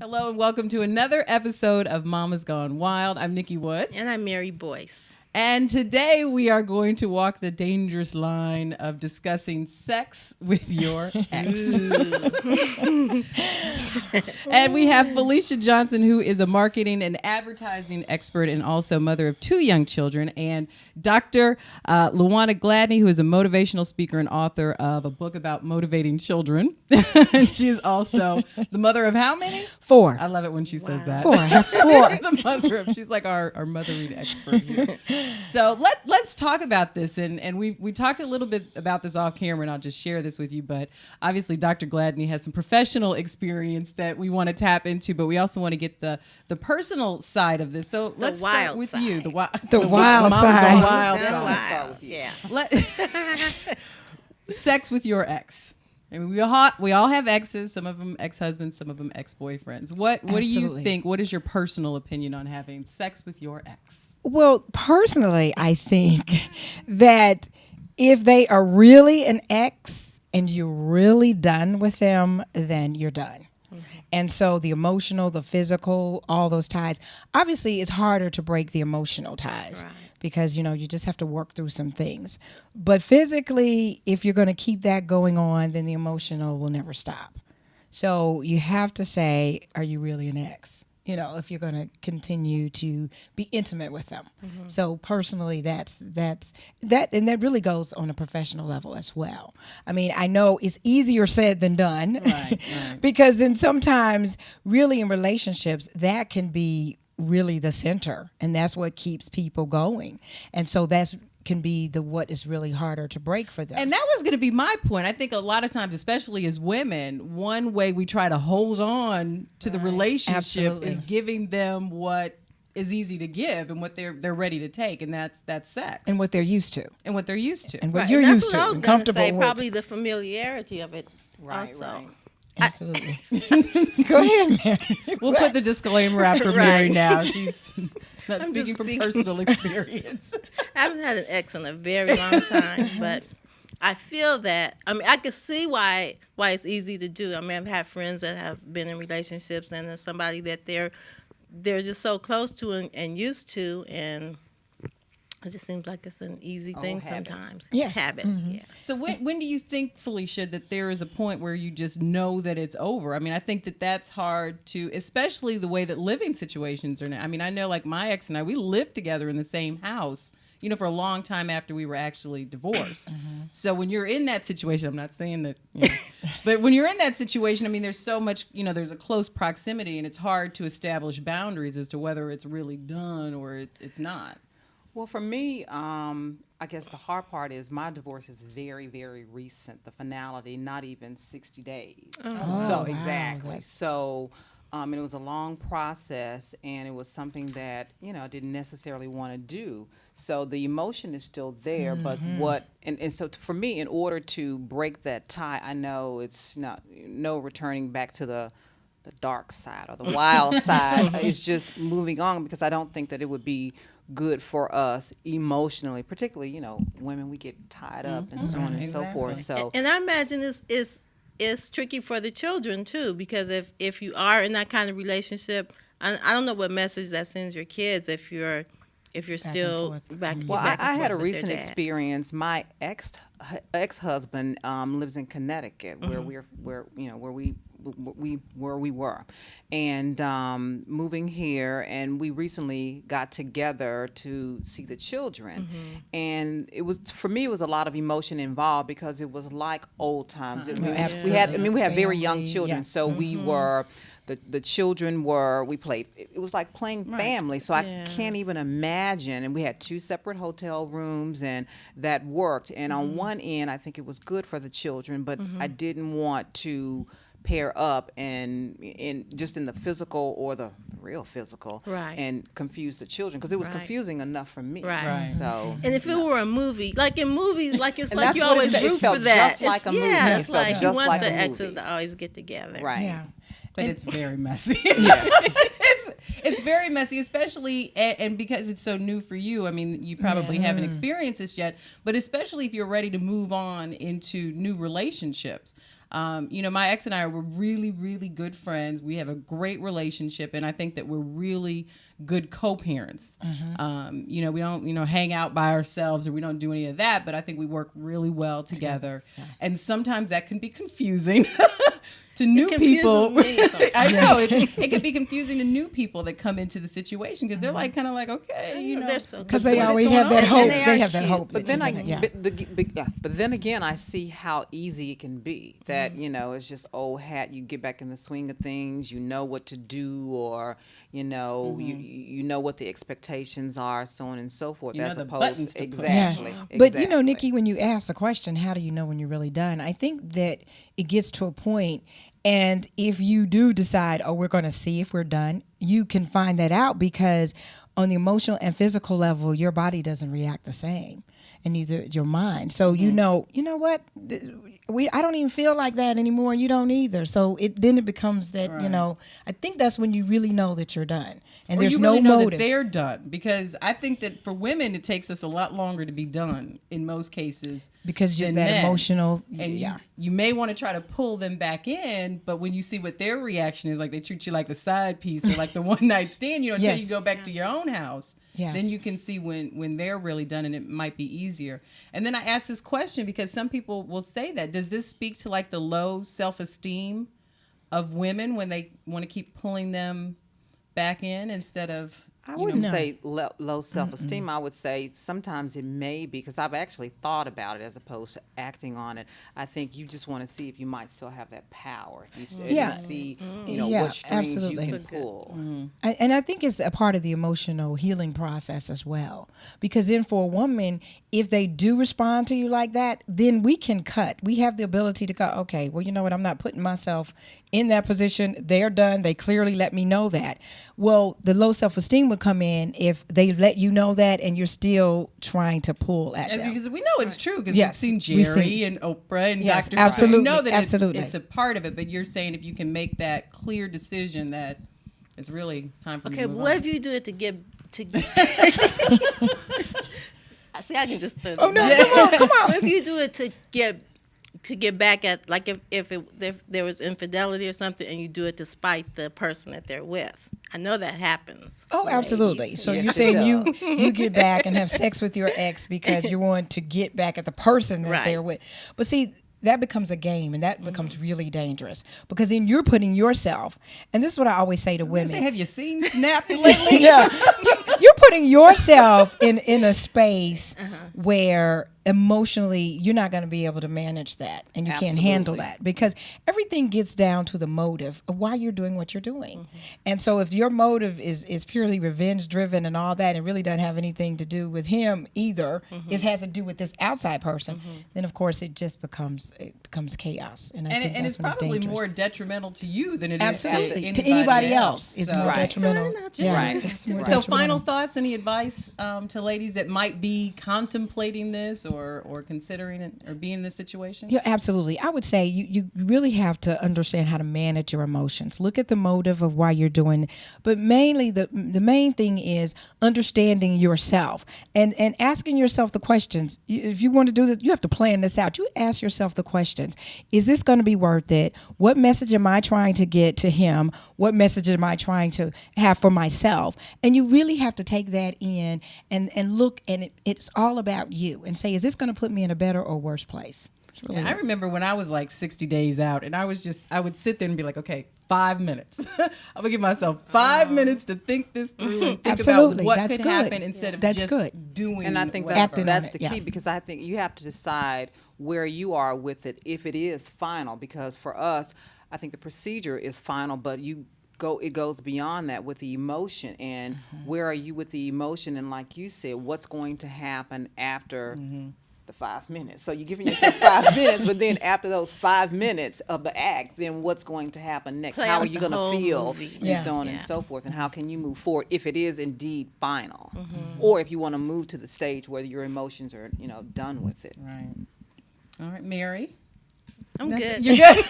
Hello and welcome to another episode of Mama's Gone Wild. I'm Nikki Woods. And I'm Mary Boyce. And today we are going to walk the dangerous line of discussing sex with your ex. And we have Felicia Johnson, who is a marketing and advertising expert and also mother of 2 young children, and Dr. Luana Gladney, who is a motivational speaker and author of a book about motivating children. And she is also the mother of how many? 4. I love it when she says that. 4. I have 4. The mother of, she's like our mothering expert here. So let's talk about this, and we talked a little bit about this off camera, and I'll just share this with you. But obviously, Dr. Gladney has some professional experience that we want to tap into, but we also want to get the personal side of this. So let's start with you, the wild side. The wild side. Yeah. Sex with your ex. I mean, we all have exes. Some of them ex-husbands, some of them ex-boyfriends. What do you think? What is your personal opinion on having sex with your ex? Well, personally, I think that if they are really an ex and you're really done with them, then you're done. And so the emotional, the physical, all those ties, obviously it's harder to break the emotional ties because, you just have to work through some things. But physically, if you're going to keep that going on, then the emotional will never stop. So you have to say, are you really an ex? If you're going to continue to be intimate with them. Mm-hmm. So personally, that's that, and that really goes on a professional level as well. I mean, I know it's easier said than done, right. Because then sometimes really in relationships, that can be really the center, and that's what keeps people going. And so that's can be what is really harder to break for them. And that was going to be my point. I think a lot of times, especially as women, one way we try to hold on to the relationship is giving them what is easy to give and what they're ready to take, and that's sex. And what they're used to. And what they're used to. And what you're used to. I was going to say, probably the familiarity of it also. Right. Absolutely. Go ahead, Mary. We'll put the disclaimer out for Mary now. She's not speaking from personal experience. I haven't had an ex in a very long time, but I feel that, I can see why it's easy to do. I've had friends that have been in relationships and there's somebody that they're just so close to and used to, and it just seems like it's an easy thing sometimes. Yes. Habit. Mm-hmm. Yeah. So when do you think, Felicia, that there is a point where you just know that it's over? I think that's hard to, especially the way that living situations are now. I know like my ex and I, we lived together in the same house, for a long time after we were actually divorced. Mm-hmm. So when you're in that situation, I'm not saying that, but when you're in that situation, there's so much, there's a close proximity, and it's hard to establish boundaries as to whether it's really done or it's not. Well, for me, I guess the hard part is my divorce is very, very recent. The finality, not even 60 days. Oh, exactly. Wow. So, and it was a long process, and it was something that, I didn't necessarily want to do. So the emotion is still there, but and so for me, in order to break that tie, I know it's no returning back to the dark side or the wild side. It's just moving on, because I don't think that it would be good for us emotionally, particularly, women, we get tied up and so on and so forth. So, and I imagine it's tricky for the children too, because if you are in that kind of relationship, I don't know what message that sends your kids if you're still back. Well, I had a recent experience. experience. My ex-husband lives in Connecticut, where we were, and moving here, and we recently got together to see the children, and it was, for me, it was a lot of emotion involved, because it was like old times. We had very young children, so we were. The children we played, it was like playing family, so I can't even imagine. And we had 2 separate hotel rooms, and that worked. And on one end, I think it was good for the children, but I didn't want to pair up and just in the physical or the real physical, and confuse the children, because it was confusing enough for me. So, and if it were a movie, like in movies, like it's and like you always root for that. Just like a movie. It's like you want like the exes to always get together. Right. Yeah. But it's very messy. It's very messy, especially, and because it's so new for you. You probably haven't experienced this yet, but especially if you're ready to move on into new relationships. My ex and I were really, really good friends. We have a great relationship, and I think that we're really good co-parents. We don't, hang out by ourselves, or we don't do any of that, but I think we work really well together. Yeah. And sometimes that can be confusing to new people. I know it can be confusing to new people that come into the situation, because they're like, kind of like, okay, because they always have that hope. They have that hope. But then but then again, I see how easy it can be. That it's just old hat. You get back in the swing of things. You know what to do, or you know what the expectations are, so on and so forth. As opposed to exactly. But Nikki, when you ask the question, how do you know when you're really done? I think that it gets to a point, and if you do decide, we're going to see if we're done, you can find that out, because on the emotional and physical level, your body doesn't react the same, and neither your mind. So you know what? I don't even feel like that anymore, and you don't either. So then it becomes that, I think that's when you really know that you're done. And or there's you no really know motive. That they're done, because I think that for women it takes us a lot longer to be done in most cases, because you're that men. Emotional, and you may want to try to pull them back in, but when you see what their reaction is, like they treat you like the side piece or like the one night stand, until you go back to your own house. Yes. Then you can see when they're really done, and it might be easier. And then I ask this question because some people will say that. Does this speak to like the low self-esteem of women when they want to keep pulling them back in instead of... I wouldn't say low self-esteem. I would say sometimes it may be, because I've actually thought about it as opposed to acting on it. I think you just want to see if you might still have that power. You see, what strings you can pull. And I think it's a part of the emotional healing process as well. Because then for a woman, if they do respond to you like that, then we can cut. We have the ability to go, okay, well, you know what? I'm not putting myself in that position. They're done. They clearly let me know that. Well, the low self-esteem would come in if they let you know that and you're still trying to pull at them. Because we know it's true, because we've seen Jerry and Oprah and Dr. Absolutely. We know that absolutely. It's a part of it, but you're saying if you can make that clear decision that it's really time for me to move on. What if you do it to get see, I can just come on. What if you do it to get back at, like if there was infidelity or something, and you do it to spite the person that they're with? I know that happens. Oh, absolutely. So you're saying you get back and have sex with your ex because you want to get back at the person that they're with. But see, that becomes a game, and that becomes really dangerous, because then you're putting yourself, and this is what I always say to women. Have you seen Snapped lately? You're putting yourself in a space where emotionally you're not going to be able to manage that, and you can't handle that, because everything gets down to the motive of why you're doing what you're doing. And so if your motive is purely revenge driven and all that, and really doesn't have anything to do with him either, it has to do with this outside person, then of course it just becomes chaos. And I think it's probably more detrimental to you than it is to anybody else. It's more detrimental. So final thoughts, any advice to ladies that might be contemplating this or considering it or being in this situation? Yeah, absolutely. I would say you really have to understand how to manage your emotions. Look at the motive of why you're doing it. But mainly the main thing is understanding yourself and asking yourself the questions. If you want to do this, you have to plan this out. You ask yourself the questions. Is this going to be worth it? What message am I trying to get to him? What message am I trying to have for myself? And you really have to take that in and look, and it's all about you, and say, is this going to put me in a better or worse place? Really I remember when I was like 60 days out, and I would sit there and be like, okay, 5 minutes. I'm going to give myself 5 minutes to think this through and think about what could happen instead of just doing. And I think that's the key, because I think you have to decide where you are with it, if it is final, because for us, I think the procedure is final, but it goes beyond that with the emotion, and where are you with the emotion, and like you said, what's going to happen after the 5 minutes. So you're giving yourself 5 minutes, but then after those 5 minutes of the act, then what's going to happen next? How are you going to feel, and so on and so forth, and how can you move forward if it is indeed final, or if you want to move to the stage where your emotions are done with it. Right. All right, Mary. I'm good. You're good?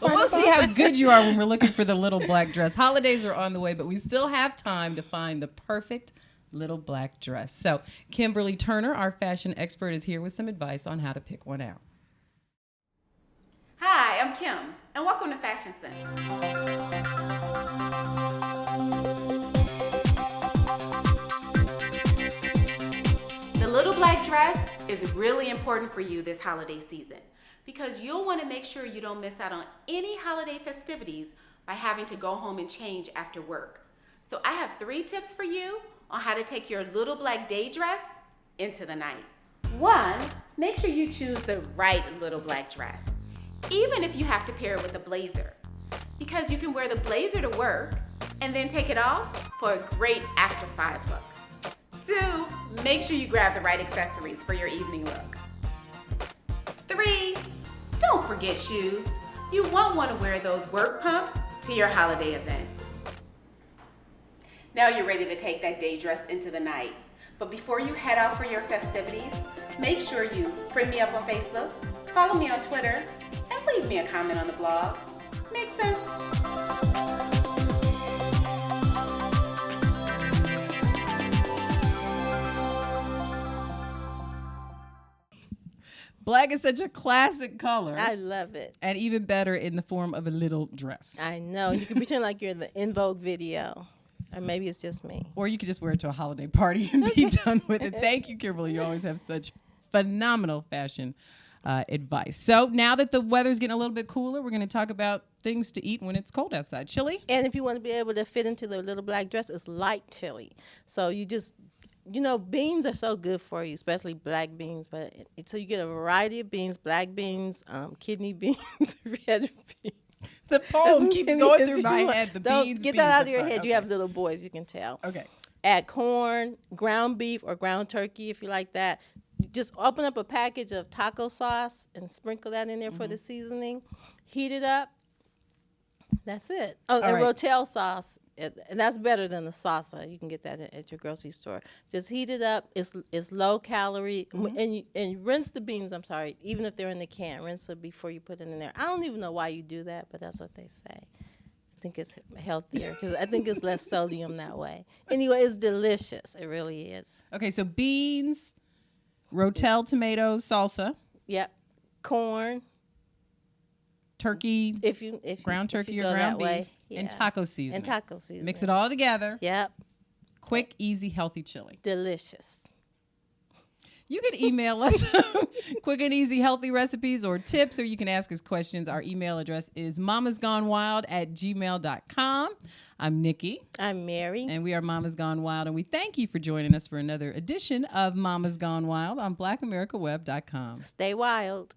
We'll see how good you are when we're looking for the little black dress. Holidays are on the way, but we still have time to find the perfect little black dress. So Kimberly Turner, our fashion expert, is here with some advice on how to pick one out. Hi, I'm Kim, and welcome to Fashion Sense. The little black dress is really important for you this holiday season because you'll want to make sure you don't miss out on any holiday festivities by having to go home and change after work. So I have 3 tips for you on how to take your little black day dress into the night. 1, make sure you choose the right little black dress, even if you have to pair it with a blazer, because you can wear the blazer to work and then take it off for a great after 5 look. 2, make sure you grab the right accessories for your evening look. 3, don't forget shoes. You won't want to wear those work pumps to your holiday event. Now you're ready to take that day dress into the night. But before you head out for your festivities, make sure you friend me up on Facebook, follow me on Twitter, and leave me a comment on the blog. Makes sense? Black is such a classic color. I love it. And even better in the form of a little dress. I know. You can pretend like you're in the In Vogue video. Or maybe it's just me. Or you could just wear it to a holiday party and be done with it. Thank you, Kimberly. You always have such phenomenal fashion advice. So now that the weather's getting a little bit cooler, we're going to talk about things to eat when it's cold outside. Chili? And if you want to be able to fit into the little black dress, it's light chili. So you just, beans are so good for you, especially black beans. But so you get a variety of beans, black beans, kidney beans, red beans. The poem keeps going through my head. The beans. Get that out of your head. Okay. You have little boys, you can tell. Okay. Add corn, ground beef, or ground turkey if you like that. Just open up a package of taco sauce and sprinkle that in there for the seasoning. Heat it up. That's it. Oh, and Rotel sauce. And that's better than the salsa. You can get that at your grocery store. Just heat it up. It's low calorie. And rinse the beans, even if they're in the can. Rinse them before you put it in there. I don't even know why you do that, but that's what they say. I think it's healthier because I think it's less sodium that way. Anyway, it's delicious. It really is. Okay, so beans, Rotel tomatoes, salsa. Yep. Corn. Turkey, ground turkey or ground beef, and taco seasoning. Mix it all together. Yep. Quick, easy, healthy chili. Delicious. You can email us quick and easy healthy recipes or tips, or you can ask us questions. Our email address is mamasgonewild@gmail.com. I'm Nikki. I'm Mary. And we are Mamas Gone Wild, and we thank you for joining us for another edition of Mamas Gone Wild on blackamericaweb.com. Stay wild.